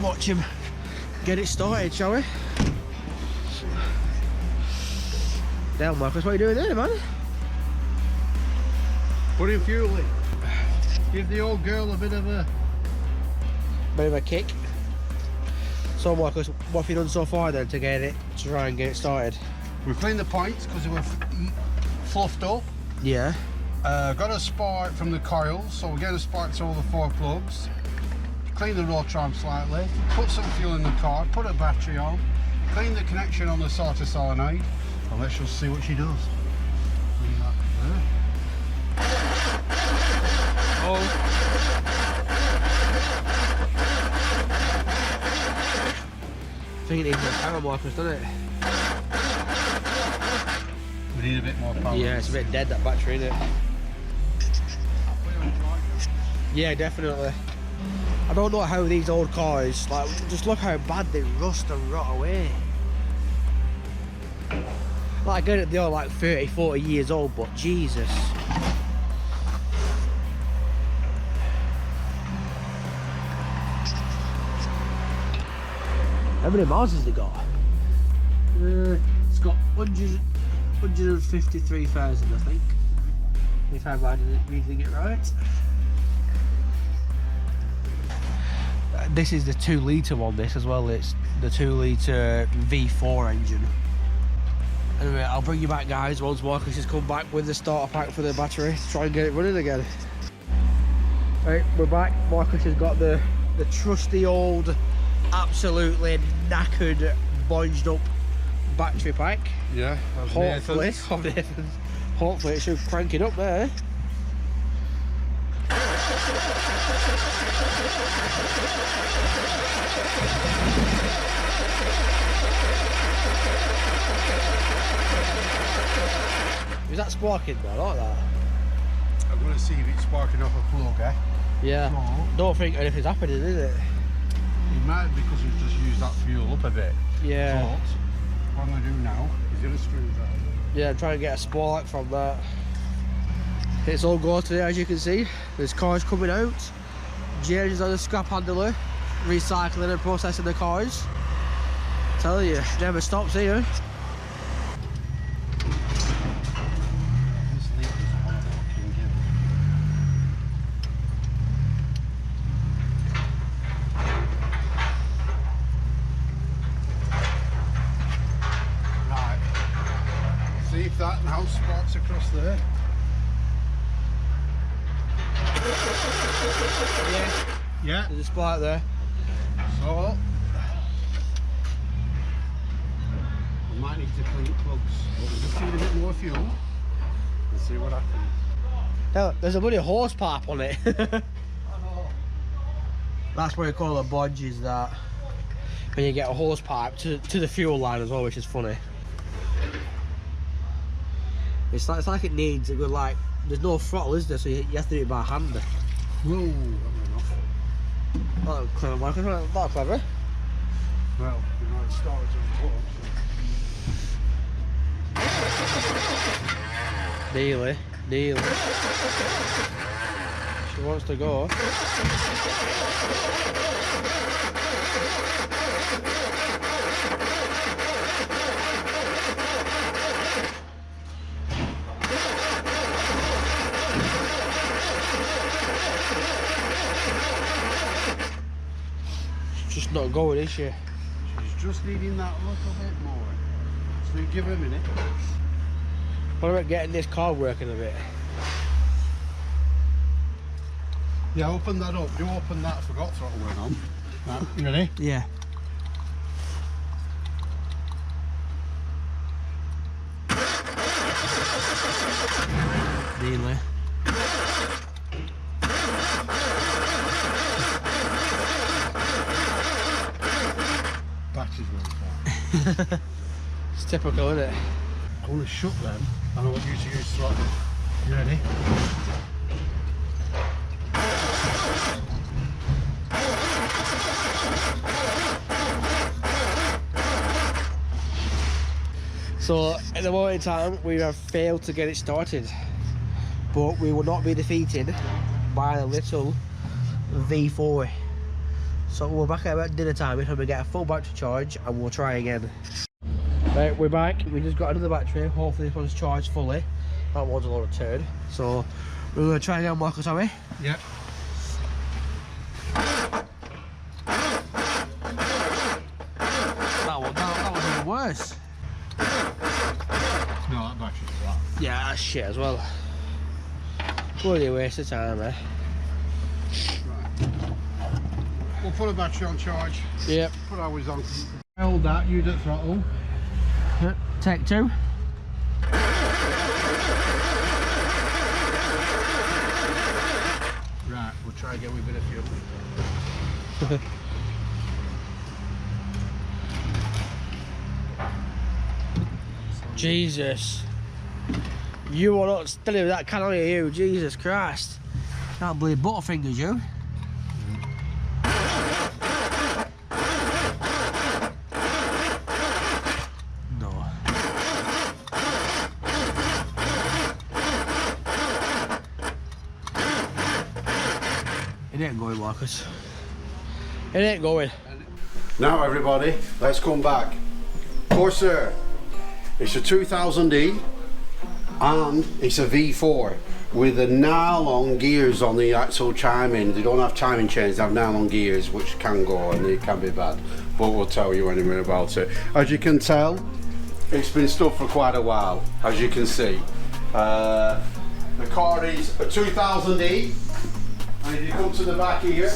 watch him get it started, shall we? Damn, Marcus, what are you doing there, man? Putting fuel in. Give the old girl a bit of a kick. So Marcus, what have you done so far then to try and get it started? We've cleaned the points because they were fluffed up. Yeah. Got a spark from the coils, so we're getting a spark to all the 4 plugs. Clean the rotor arm slightly, put some fuel in the car, put a battery on, clean the connection on the starter solenoid, and let's just see what she does. Clean that there. Oh. I think it needs more power, Marcus, doesn't it? We need a bit more power. Yeah, it's a bit dead, that battery, isn't it? Yeah, definitely. I don't know how these old cars, like, just look how bad they rust and rot away. Like, I get it, they're like 30, 40 years old, but Jesus. How many miles has it got? It's got 153,000, I think. If I'm reading it right. This is the 2 litre one, this as well. It's the 2 litre V4 engine. Anyway, I'll bring you back, guys, once Marcus has come back with the starter pack for the battery to try and get it running again. Right, we're back. Marcus has got the trusty old, absolutely knackered, bunged up battery pack. Yeah. Hopefully it should crank it up there. Is that sparking though? I like that. I'm going to see if it's sparking off a plug, eh? Yeah. No. Don't think anything's happening, is it? It might be because we've just used that fuel up a bit. Yeah. But what I'm going to do now is get a screwdriver. Yeah, try and get a spark from that. It's all go today, as you can see. There's cars coming out. James is on the scrap handler, recycling and processing the cars. Tell you, never stops here. Right. See if that now sparks across there. Yeah. There's a spark there. So, we might need to clean plugs. But we'll just give it a bit more fuel and see what happens. Hell, there's a bloody hose pipe on it. I know. That's what you call a bodge, is that when you get a hose pipe to the fuel line as well, which is funny. It's like it needs a good, like, there's no throttle, is there? So you have to do it by hand. Whoa, that went off. Oh, clever, Marcus. That's clever. Well, you know, it started to Nearly. She wants to go. She's just not going, is she? She's just needing that a little bit more. So give her a minute. What about getting this car working a bit? Yeah, open that up. You open that. I forgot throttle went on. Right, you ready? Yeah. Nearly. Battery's really far. It's typical, isn't it? I want to shut them. I want you to use throttle. You ready? So at the moment in time we have failed to get it started, but we will not be defeated by a little V4. So we're back at about dinner time and we get a full battery charge and we'll try again. Right, we're back. We just got another battery. Hopefully this one's charged fully. That one's a lot of turn. So we're going to try again, Marcus, are we? Yep. That was even worse. No, that battery's flat. Yeah, that's shit as well. Bloody waste of time, eh? Right. We'll put a battery on charge. Yep. Put ours on. Hold that, you do throttle. Take two. Right, we'll try again with a bit of fuel. Jesus. You are not steady with that can, are you? Jesus Christ. Can't believe butterfingers, you. No. It ain't going, Marcus. It ain't going. Now everybody, let's come back. Corsair. It's a 2000E and it's a V4 with the nylon gears on the actual timing. They don't have timing chains, they have nylon gears which can go and they can be bad, but we'll tell you anyway about it. As you can tell, it's been stood for quite a while, as you can see. The car is a 2000E, and if you come to the back here,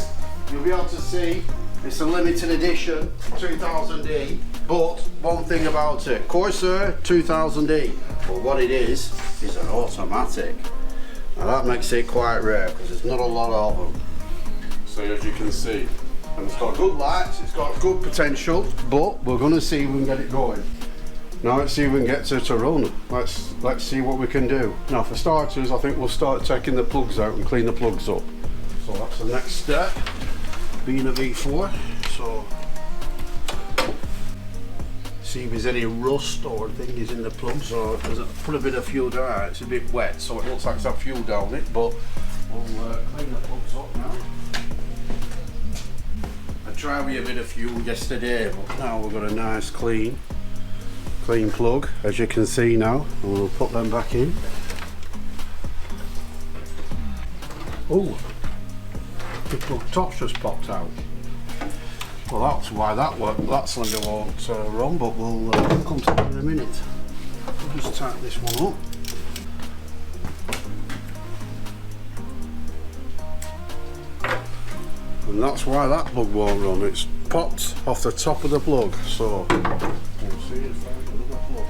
you'll be able to see it's a limited edition 2000E. But one thing about it, Corsair 2000E, but what it is an automatic. Now that makes it quite rare because there's not a lot of them. So as you can see, and it's got good lights, it's got good potential, but we're going to see if we can get it going. Now let's see if we can get it to run. Let's see what we can do. Now for starters, I think we'll start taking the plugs out and clean the plugs up. So that's the next step, being a V4. So see if there's any rust or things in the plugs, or put a bit of fuel down. It's a bit wet, so it looks like it's had fuel down it, but we'll clean the plugs up now. I tried with a bit of fuel yesterday, but now we've got a nice clean plug, as you can see now, and we'll put them back in. Oh, the plug top's just popped out. Well, that's why that cylinder won't run, but we'll come to that in a minute. We'll just tighten this one up. And that's why that plug won't run. It's popped off the top of the plug, so we'll see if I can another plug.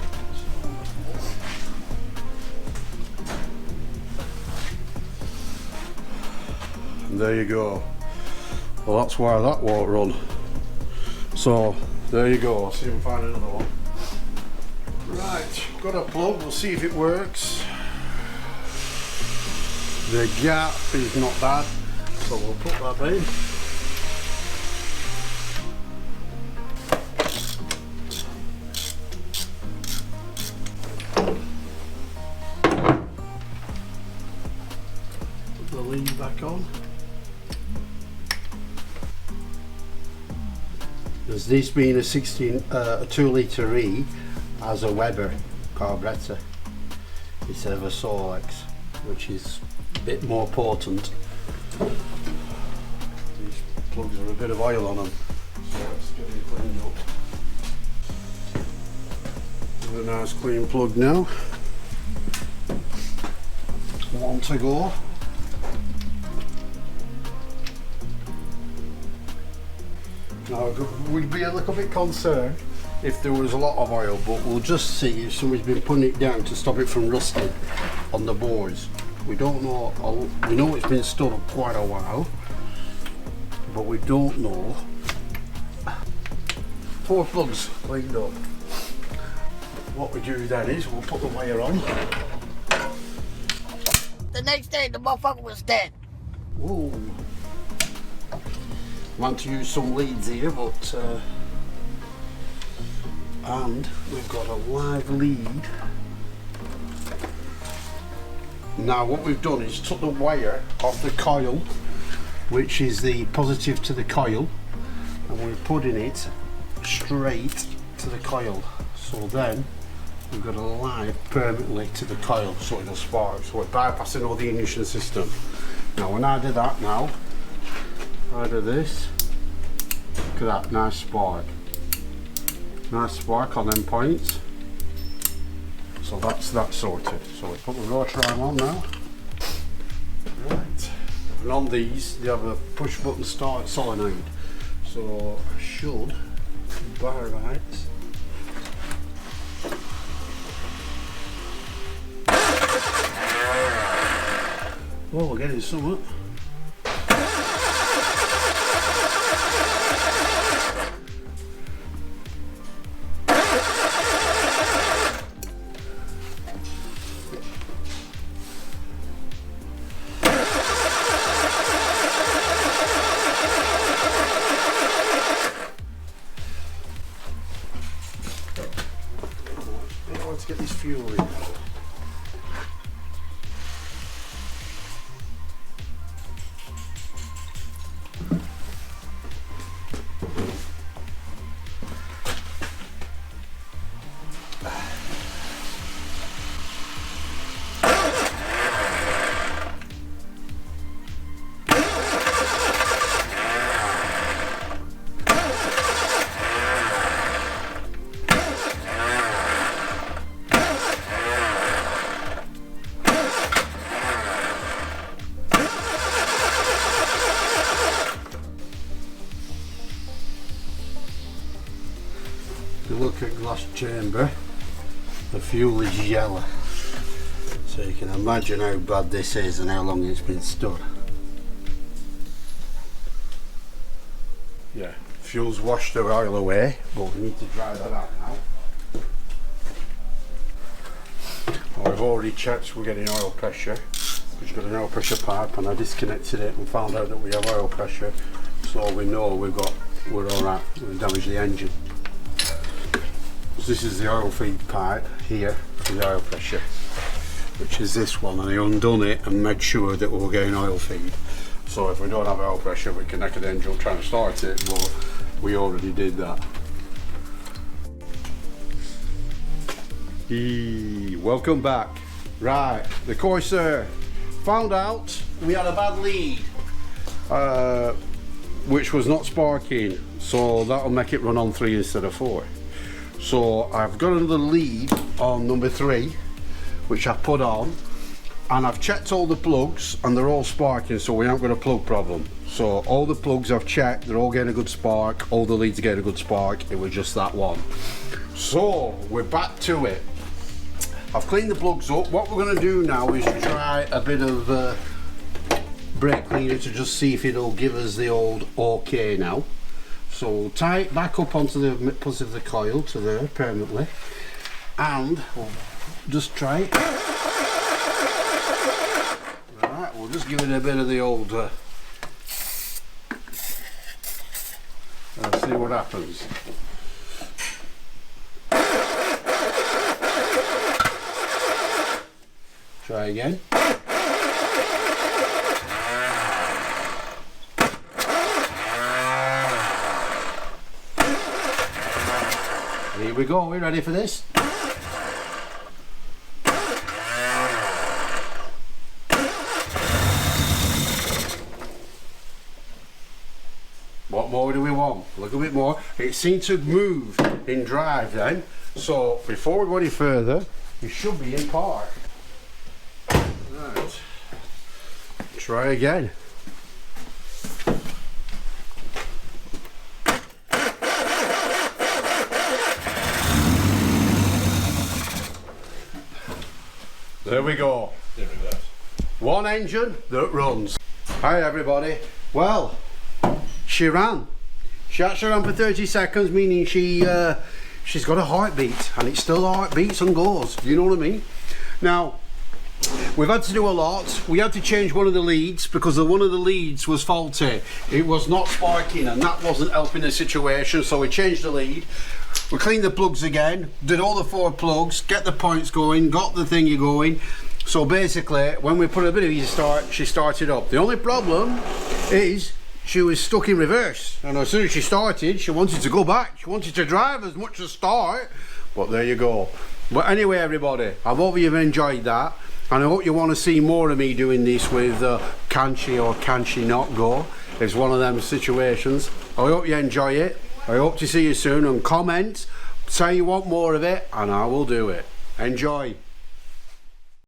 And there you go. Well, that's why that won't run. So there you go, I'll see if we can find another one. Right, got a plug, we'll see if it works. The gap is not bad, so we'll put that in. Put the lead back on. As this being a 2 litre E has a Weber carburettor instead of a Solex, which is a bit more potent. These plugs are a bit of oil on them, so let's get it cleaned up. A nice clean plug now. One to go. Now, we'd be a little bit concerned if there was a lot of oil, but we'll just see if somebody's been putting it down to stop it from rusting on the boards. We don't know, we know it's been stored up quite a while, but we don't know. 4 plugs cleaned up. What we do then is we'll put the wire on. The next day the motherfucker was dead. Whoa. Want to use some leads here, but and we've got a live lead. Now what we've done is took the wire off the coil, which is the positive to the coil, and we're putting it straight to the coil. So then we've got a line permanently to the coil so it'll spark. So we're bypassing all the ignition system. Now when I do that now, I do this, look at that, nice spark. Nice spark on them points. So that's that sorted. So we put the rotor arm on now. Right. And on these, they have a push button start solenoid. So I should bar right. Oh, we're getting somewhat. Let's get this fuel in. Look at glass chamber, the fuel is yellow, so you can imagine how bad this is and how long it's been stood. Yeah, fuel's washed the oil away, but we need to dry that out now. I've already checked we're getting oil pressure. We've got an oil pressure pipe and I disconnected it and found out that we have oil pressure, so we know we're alright, we damaged the engine. This is the oil feed pipe here for the oil pressure, which is this one, and I undone it and made sure that we were getting oil feed. So if we don't have oil pressure, we connect the engine trying to start it, but we already did that. Welcome back. Right, the Corsair. Found out we had a bad lead, which was not sparking, so that'll make it run on 3 instead of 4. So I've got another lead on number 3, which I put on, and I've checked all the plugs and they're all sparking, so we haven't got a plug problem. So all the plugs I've checked, they're all getting a good spark, all the leads are getting a good spark, it was just that one. So we're back to it. I've cleaned the plugs up. What we're going to do now is try a bit of brake cleaner to just see if it'll give us the old OK now. So we'll tie it back up onto the plus of the coil to there permanently, and we'll just try it. Right, we'll just give it a bit of the old and see what happens. Try again. Here we go, are we ready for this? What more do we want? A little bit more. It seemed to move in drive then, so before we go any further, we should be in park. Right. Try again. There we go. One engine that runs. Hi everybody. Well, she ran. She actually ran for 30 seconds, meaning she's got a heartbeat, and it still heartbeats and goes. Do you know what I mean? Now, we've had to do a lot. We had to change one of the leads because one of the leads was faulty. It was not sparking, and that wasn't helping the situation, so we changed the lead. We cleaned the plugs again, did all the 4 plugs, get the points going, got the thingy going. So basically, when we put a bit of easy start, she started up. The only problem is she was stuck in reverse, and as soon as she started, she wanted to go back. She wanted to drive as much as start, but there you go. But anyway, everybody, I hope you've enjoyed that, and I hope you want to see more of me doing this with can she or can she not go. It's one of them situations. I hope you enjoy it. I hope to see you soon, and comment, say you want more of it, and I will do it. Enjoy.